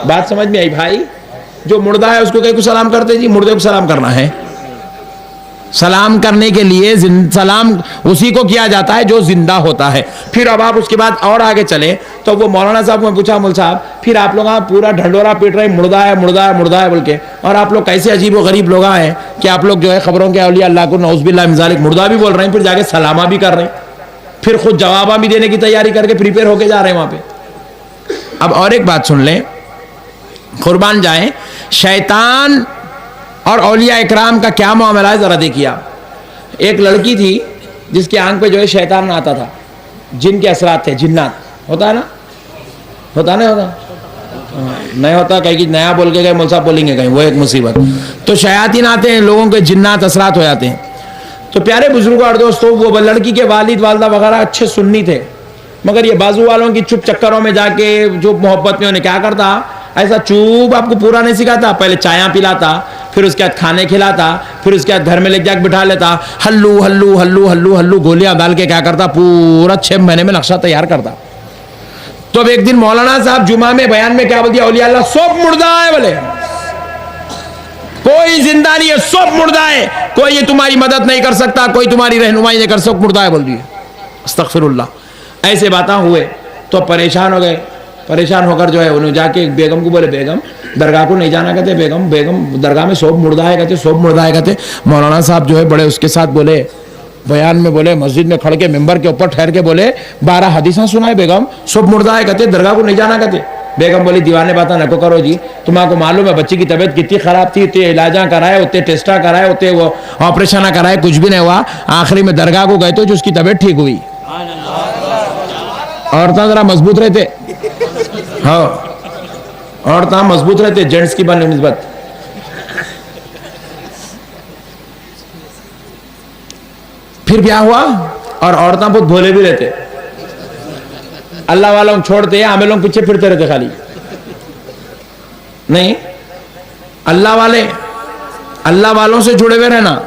بات سمجھ میں آئی بھائی؟ جو مردہ ہے اس کو کہیں کو سلام کرتے جی؟ مردے کو سلام کرنا ہے. سلام کرنے کے لیے سلام اسی کو کیا جاتا ہے جو زندہ ہوتا ہے. پھر اب آپ اس کے بعد اور آگے چلیں تو وہ مولانا صاحب کو میں پوچھا مول صاحب پھر آپ لوگ پورا ڈھنڈورا پیٹ رہے مردہ ہے مردہ ہے مردہ ہے بول کے, اور آپ لوگ کیسے عجیب و غریب لوگ ہیں کہ آپ لوگ جو ہے خبروں کے اولیاء اللہ کو نعوذ باللہ من ذالک مردہ بھی بول رہے ہیں, پھر جا کے سلامہ بھی کر رہے ہیں, پھر خود جوابہ بھی دینے کی تیاری کر کے پریپیئر ہو کے جا رہے ہیں وہاں پہ. اب اور ایک بات سن لیں, قربان جائیں, شیطان اور اولیاء اکرام کا کیا معاملہ ہے ذرا دیکھیے آپ. ایک لڑکی تھی جس کی آنکھ پہ جو ہے شیطان آتا تھا, جن کے اثرات تھے, جنات. ہوتا ہے نا؟ ہوتا نہیں ہوتا؟ نہیں ہوتا, کہیں کہ نیا بول کے گئے مول صاحب بولیں گے کہیں, وہ ایک مصیبت. تو شیاطین آتے ہیں, لوگوں کے جنات اثرات ہو جاتے ہیں. تو پیارے بزرگوں اور دوستوں, وہ لڑکی کے والد والدہ وغیرہ اچھے سنی تھے, مگر یہ بازو والوں کی چپ چکروں میں جا کے جو محبت میں انہیں کیا کرتا, ایسا چوب آپ کو پورا نہیں سکھاتا, پہلے چایاں پلاتا, پھر اس کے بعد کھانے کھلاتا, پھر اس کے بعد گھر میں لے جا کے بٹھا لیتا, hello hello hello hello hello گولیاں ڈال کے کیا کرتا, پورا 6 مہینے میں نقشہ تیار کرتا. تو اب ایک دن مولانا صاحب جمعہ میں بیان میں کیا بول دیا, اولیاء اللہ سب مردہ ہے, بولے کوئی زندہ نہیں ہے, سب مردہ ہے, کوئی یہ تمہاری مدد نہیں کر سکتا, کوئی تمہاری رہنمائی نہیں کر سکتا, مردہ ہے بول دیے. استغفر اللہ. ایسے باتیں ہوئے تو پریشان ہو گئے. پریشان ہو کر جو ہے انہوں جا کے بیگم کو بولے بیگم درگاہ کو نہیں جانا, کہتے بیگم درگاہ میں سوب مردہ ہے, کہتے سوب مردہ ہے. کہتے مولانا صاحب جو ہے بڑے اس کے ساتھ بولے, بیان میں بولے, مسجد میں کھڑ کے ممبر کے اوپر ٹھہر کے بولے 12 حدیثاں سنائے, بیگم سوب مردہ ہے, کہتے درگاہ کو نہیں جانا. کہتے بیگم بولی دیوانے باتیں نہ کرو جی, تمہارے کو معلوم ہے بچی کی طبیعت کتنی خراب تھی, اتنے علاجاں کرائے, اتنے ٹیسٹاں کرائے, اتنے وہ آپریشناں کرائے, کچھ بھی نہیں ہوا. آخری میں درگاہ کو گئے تو جو اس کی طبیعت ٹھیک ہوئی. عورتیں ذرا مضبوط رہتے, ہاں عورتیں مضبوط رہتے جینٹس کی بنسبت. پھر کیا ہوا, اور عورتیں بہت بھولے بھی رہتے, اللہ والوں چھوڑتے ہیں, ہمیں لوگ پیچھے پھرتے رہتے خالی. نہیں, اللہ والے اللہ والوں سے جڑے ہوئے رہنا.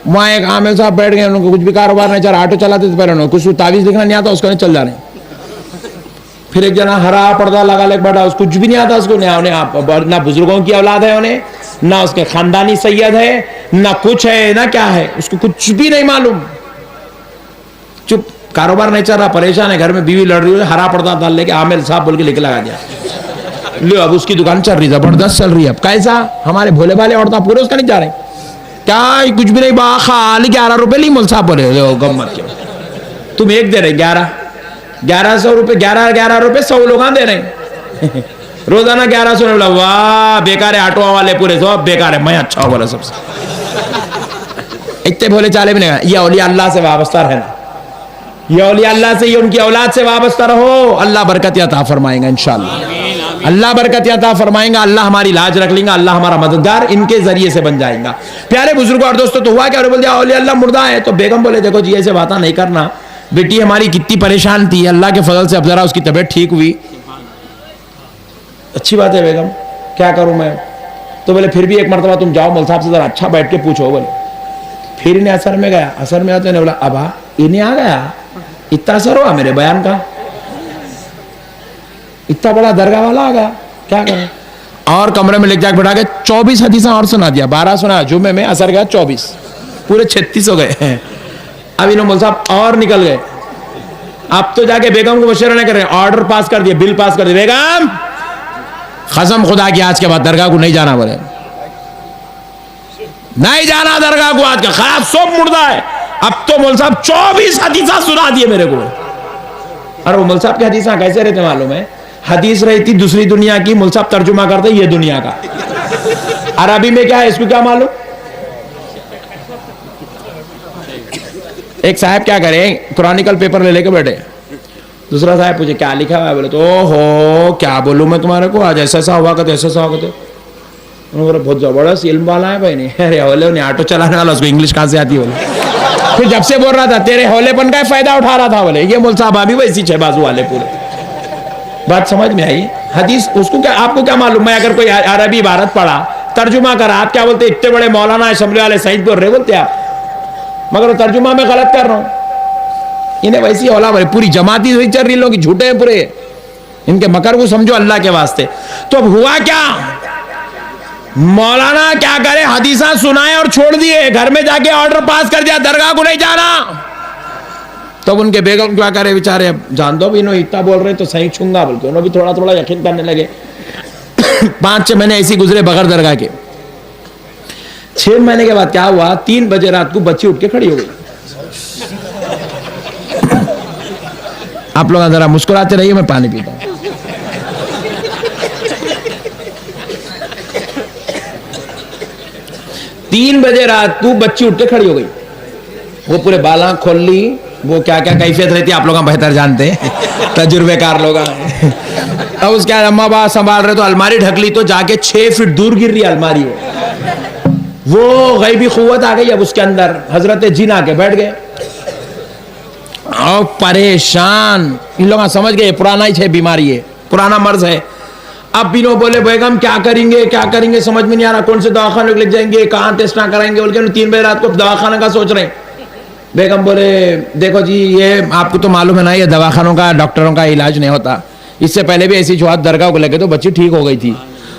وہاں ایک عامل صاحب بیٹھ گئے, ان کو کچھ بھی کاروبار نہیں چل رہا, آٹو چلاتے تھے پہلے, انہوں کچھ تعویذ لکھنا نہیں آتا, اس کو نہیں چل جانے. پھر ایک جنا ہرا پردہ لگا لے بیٹھا, اس کچھ بھی نہیں آتا اس کو, نہ بزرگوں کی اولاد ہے انہیں, نہ اس کے خاندانی سید ہے, نہ کچھ ہے, نہ کیا ہے, اس کو کچھ بھی نہیں معلوم. چپ, کاروبار نہیں چل رہا, پریشان ہے, گھر میں بیوی لڑ رہی ہے, ہرا پردہ ڈال لے کے عامل صاحب بول کے لکھ لگا دیا. لو اب اس کی دکان چل رہی, زبردست چل رہی ہے. اب کیسا, ہمارے بھولے بھالے عورتیں پورے اس کا نہیں جا رہے, کیا کچھ بھی نہیں, خالی 11 روپے لی. مول صاحب بولے گمت کے, تم ایک دے رہے 1100 روپے, 11 روپے 100 لوگ دے رہے ہیں روزانہ 1100. واہ بیکار ہے, آٹو والے پورے سب بیکار ہے, میں اچھا ہوں بولا سب سے. اتنے بھولے چالے بھی نہیں. یہ اولیاء اللہ سے وابستہ رہنا, یہ اولیاء اللہ سے, یہ ان کی اولاد سے وابستہ رہو, اللہ برکت عطا فرمائیں گا انشاءاللہ. اللہ برکت عطا فرمائیں گا, اللہ ہماری لاج رکھ لیں گا, اللہ ہمارا مددگار ان کے ذریعے سے بن جائے گا. پیارے بزرگوں اور دوستوں, تو ہوا کیا, بول دیا اولیاء اللہ مردہ ہے. تو بیگم بولے دیکھو جی ایسے باتیں نہیں کرنا, بیٹی ہماری کتنی پریشان تھی, اللہ کے فضل سے اب ذرا اس کی طبیعت ٹھیک ہوئی. اچھی بات ہے بیگم, کیا کروں میں. تو بولے پھر بھی ایک مرتبہ تم جاؤ مول صاحب سے ذرا اچھا بیٹھ کے پوچھو. بولے پھر انہیں اثر میں گیا, اثر میں آتے نے بولا ابا انہیں آ گیا, اتنا اثر ہوا میرے بیان کا, اتنا بڑا درگاہ والا آ گیا, کیا کریں. اور کمرے میں لے جا کے بٹھا کے 24 حدیثاں اور سنا دیا, 12 سنا جمعے میں, اثر گیا 24, پورے 36 ہو گئے. اب انہوں مول صاحب اور نکل گئے. اب تو جا کے بیگم کو مشورہ نہیں کر رہے, آرڈر پاس کر دیا, بل پاس کر دیا, بیگم قسم خدا کی آج کے بعد درگاہ کو نہیں جانا. بولے نہیں جانا درگاہ کو آج کا, خراب سب مردہ ہے. اب تو مول صاحب 24 حدیثاں سنا دیے میرے کو. اور وہ مول صاحب کی حدیثاں کیسے رہتے معلوم ہے, حدیث رہتی دوسری دنیا کی, مول صاحب ترجمہ کرتے یہ دنیا کا. عربی میں کیا ہے اس کو کیا معلوم. ایک صاحب کیا کریں, قرآنیکل پیپر لے کے بیٹھے, دوسرا صاحب پوچھے کیا لکھا ہوا ہے. بولے تو ہو کیا بولوں میں تمہارے کو, آج ایسا ہوا کرتے, ایسا ہوا کرتے. بہت زبردست علم والا ہے بھائی. نہیں ارے ہولے انہیں آٹو چلانے والا, اس کو انگلش کہاں سے آتی. بولے پھر جب سے بول رہا تھا تیرے ہولے پن کا فائدہ اٹھا رہا تھا. بولے یہ مول صاحب ابھی ویسی 6 بازو والے پورے. بات سمجھ میں آئی. حدیث اس کو کیا, آپ کو کیا معلوم. میں اگر کوئی عربی عبارت پڑھا, ترجمہ کرا, آپ کیا بولتے, اتنے بڑے مولانا اسمبلی والے سعید بول رہے بولتے آپ, مگر ترجمہ میں غلط کر رہا ہوں. انہیں ویسی اولا بھائی, پوری جماعتی چل رہی لوگ, جھوٹے ہیں پورے. ان کے مکر کو سمجھو اللہ کے واسطے. تو اب ہوا کیا, مولانا کیا کرے, حدیثاں سنائے اور چھوڑ دیے, گھر میں جا کے آرڈر پاس کر دیا درگاہ کو نہیں جانا. تب ان کے بیگم کیا کرے بیچارے, اب جان دو بھی انہوں اتنا بول رہے تو صحیح چھونگا, بلکہ انہوں بھی تھوڑا تھوڑا یقین کرنے لگے. 5-6 مہینے ایسی گزرے بغیر درگاہ کے. 6 مہینے کے بعد کیا ہوا, 3 بجے رات کو بچی اٹھ کے کھڑی ہو گئی. آپ لوگ ذرا مسکراتے رہیے, میں پانی پیتا ہوں. 3 بجے رات کو بچی اٹھ کے کھڑی ہو گئی. وہ پورے بالاں کھول لی, وہ کیا کیا کیفیت رہتی ہے آپ لوگ بہتر جانتے ہیں, تجربے کار لوگ ہیں. اب اس کے بعد اماں باپ سنبھال رہے تو الماری ڈھک لی, تو جا کے 6 فٹ دور گر رہی الماری. وہ غیبی قوت آ گئی اب اس کے اندر, حضرت جن آ کے بیٹھ گئے اور پریشان. ان لوگ سمجھ گئے پرانا ہی ہے, بیماری ہے, پرانا مرض ہے. اب بھی لوگ بولے بیگم کیا کریں گے, کیا کریں گے, سمجھ میں نہیں آ رہا, کون سے دواخانے لے جائیں گے, کہاں ٹیسٹ نہ کرائیں گے, بول کے 3 بجے رات کو دواخانہ کا سوچ رہے ہیں. بیگم بولے دیکھو جی, یہ آپ کو تو معلوم ہے نا, یہ دواخانوں کا ڈاکٹروں کا علاج نہیں ہوتا. اس سے پہلے بھی ایسی جوات درگاہ کو لگے تو بچی ٹھیک ہو گئی تھی.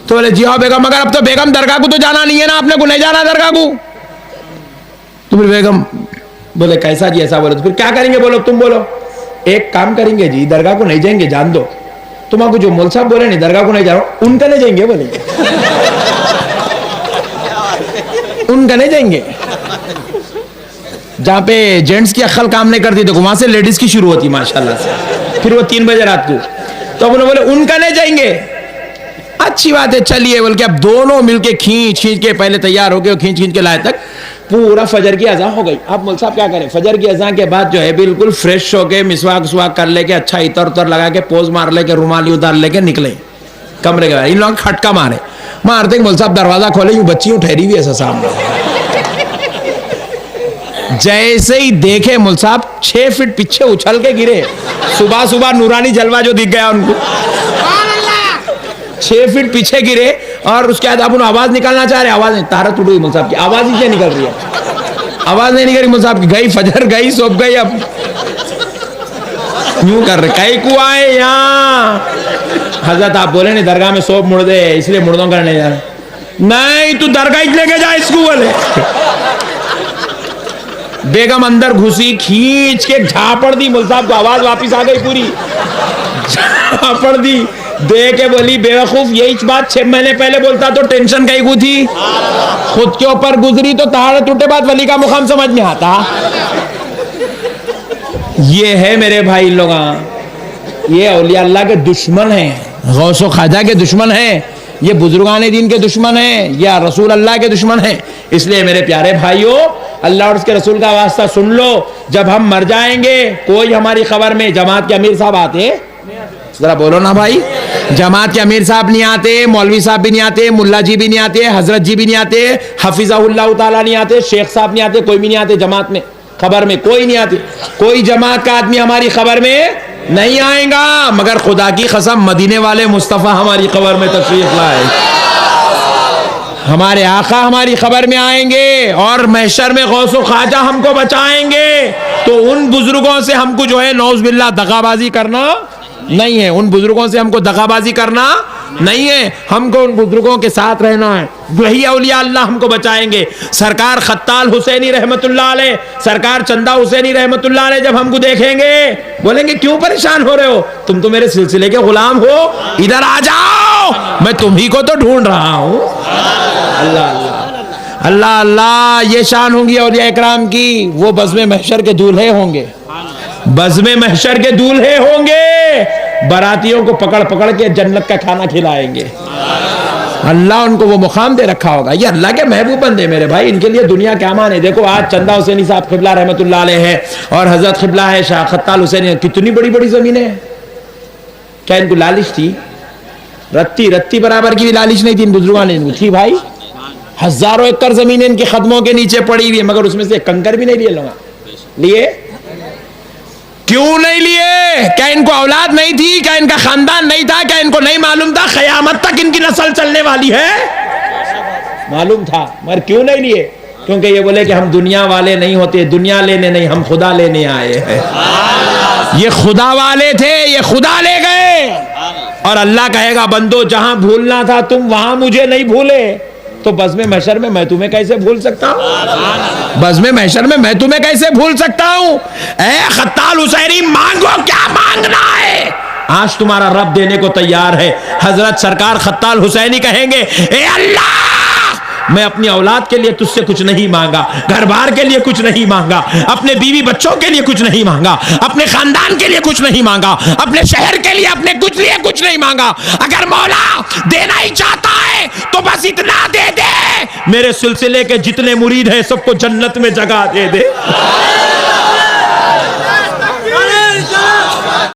تو بولے جی ہاں بیگم, مگر اب تو بیگم درگاہ کو تو جانا نہیں ہے نا, آپ نے کو نہیں جانا درگاہ کو. تو پھر بیگم بولے کیسا جی, ایسا بولے تو پھر کیا کریں گے, بولو تم بولو. ایک کام کریں گے جی, درگاہ کو نہیں جائیں گے, جان دو. تم آپ کو جو مول صاحب بولے نہیں درگاہ کو نہیں جا رہا ہوں, ان کا نہیں جائیں گے, بولیں گے ان کا نہیں جائیں گے. جہاں پہ جینٹس کی عقل کام نہیں کرتی دیکھو, وہاں سے لیڈیز کی شروع ہوتی ماشاءاللہ سے. پھر وہ 3 بجے رات کو, تو انہوں نے بولے ان کا نہیں جائیں گے. اچھی بات ہے چلیے, بول کے اب دونوں مل کے کھینچ کے پہلے تیار ہو گئے, کھینچ کے لائے تک پورا فجر کی اذان ہو گئی. اب مول صاحب کیا کریں, فجر کی اذان کے بعد جو ہے بالکل فریش ہو کے مسواک کر لے کے, اچھا اتر لگا کے, پوز مار لے کے, رومالی اتار لے کے نکلے کمرے کے بعد. ان لوگ کھٹکا مارتے مول صاحب دروازہ کھولے, یوں بچی ٹھہری ہوئی ایسا سامنے. جیسے ہی دیکھے مول صاحب 6 فٹ پیچھے اچھل کے گرے. صبح نورانی جلوہ جو دکھ گیا ان کو, 6 فٹ پیچھے گرے. اور اس کے بعد اب انہوں آواز نکالنا چاہ رہے, آواز نہیں, طہارت اٹھ گئی مول صاحب کی, آواز ہی کیا نکل رہی ہے, آواز نہیں نکل رہی مول صاحب کی. گئی فجر گئی, سوپ گئی. اب یوں کر رہے, کئی کو آئے یہاں حضرت, آپ بولے نہیں درگاہ میں سوپ مڑ دے, اس لیے مردوں کرنے جا رہے. نہیں تو درگاہ لے کے جا اس کو, بولے. بیگم اندر گھسی, کھینچ کے جھاپڑ دی مول صاحب کو, آواز واپس آ گئی پوری, جھاپڑ دی. دے کے بولی بے وقوف, یہی بات 6 مہینے پہلے بولتا تو ٹینشن کہیں کو تھی. خود کے اوپر گزری تو طہارت ٹوٹے بعد ولی کا مقام سمجھ میں آتا. یہ ہے میرے بھائی لوگ, یہ اولیاء اللہ کے دشمن ہیں, غوث و خواجہ کے دشمن ہیں, یہ بزرگان دین کے دشمن ہیں, یہ رسول اللہ کے دشمن ہیں. اس لیے میرے پیارے بھائیوں, اللہ اور اس کے رسول کا واسطہ سن لو, جب ہم مر جائیں گے کوئی ہماری خبر میں جماعت کے امیر صاحب آتے, ذرا بولو نا بھائی, جماعت کے امیر صاحب نہیں آتے, مولوی صاحب بھی نہیں آتے, ملا جی بھی نہیں آتے, حضرت جی بھی نہیں آتے, حفظہ اللہ تعالیٰ نہیں آتے, شیخ صاحب نہیں آتے, کوئی بھی نہیں آتے جماعت میں, خبر میں کوئی نہیں آتے. کوئی جماعت کا آدمی ہماری خبر میں نہیں آئے گا, مگر خدا کی قسم مدینے والے مصطفیٰ ہماری خبر میں تشریف لائے, ہمارے آقا ہماری خبر میں آئیں گے, اور محشر میں غوث و خواجہ ہم کو بچائیں گے. تو ان بزرگوں سے ہم کو جو ہے نعوذ باللہ دغا بازی کرنا نہیں ہے, ان بزرگوں سے ہم کو دغا بازی کرنا نہیں ہے, ہم کو ان بزرگوں کے ساتھ رہنا ہے. وہی اولیاء اللہ ہم کو بچائیں گے. سرکار خطال حسینی رحمت اللہ علیہ, سرکار چندہ حسینی رحمت اللہ علیہ جب ہم کو دیکھیں گے بولیں گے کیوں پریشان ہو رہے ہو, تم تو میرے سلسلے کے غلام ہو, ادھر آ جاؤ, میں تمہی کو تو ڈھونڈ رہا ہوں. اللہ اللہ اللہ, یہ شان ہوں گی اولیاء اکرام کی. وہ بزم محشر کے دولہے ہوں گے, بزم محشر کے دولہے ہوں گے, براتیوں کو پکڑ کے جنت کا کھانا کھلائیں گے. اللہ ان کو وہ مقام دے رکھا ہوگا. یہ اللہ کے محبوب بندے میرے بھائی, ان کے لیے دنیا کیا مان ہے. دیکھو آج چندہ حسینی صاحب قبلہ رحمت اللہ علیہ ہے, اور حضرت قبلہ ہے شاہ خطال حسینی. کتنی بڑی بڑی زمینیں ہیں. کیا ان کو لالچ تھی؟ رتی برابر کی بھی لالچ نہیں تھی ان بزرگوں نے, تھی بھائی. ہزاروں ایکڑ زمینیں ان کے قدموں کے نیچے پڑی ہوئی ہے, مگر اس میں سے کنکر بھی نہیں لیے لوگا. لیے کیوں نہیں لیے؟ کیا ان کو اولاد نہیں تھی؟ کیا ان کا خاندان نہیں تھا؟ کیا ان کو نہیں معلوم تھا قیامت تک ان کی نسل چلنے والی ہے؟ معلوم تھا, مگر کیوں نہیں لیے؟ کیونکہ یہ بولے کہ ہم دنیا والے نہیں ہوتے, دنیا لینے نہیں, ہم خدا لینے آئے ہیں. یہ خدا والے تھے, یہ خدا لے گئے. اور اللہ کہے گا بندو جہاں بھولنا تھا تم وہاں مجھے نہیں بھولے تو بزم محشر میں میں تمہیں کیسے بھول سکتا ہوں؟ بزم محشر میں میں تمہیں کیسے بھول سکتا ہوں؟ اے خطال حسینی مانگو کیا مانگنا ہے، آج تمہارا رب دینے کو تیار ہے۔ حضرت سرکار خطال حسینی کہیں گے اے اللہ میں اپنی اولاد کے لیے تجھ سے کچھ نہیں مانگا، گھر بار کے لیے کچھ نہیں مانگا، اپنے بیوی بچوں کے لیے کچھ نہیں مانگا، اپنے خاندان کے لیے کچھ نہیں مانگا، اپنے شہر کے لیے اپنے کچھ لیے کچھ نہیں مانگا۔ اگر مولا دینا ہی چاہتا ہے تو بس اتنا دے دے، میرے سلسلے کے جتنے مرید ہیں سب کو جنت میں جگہ دے دے۔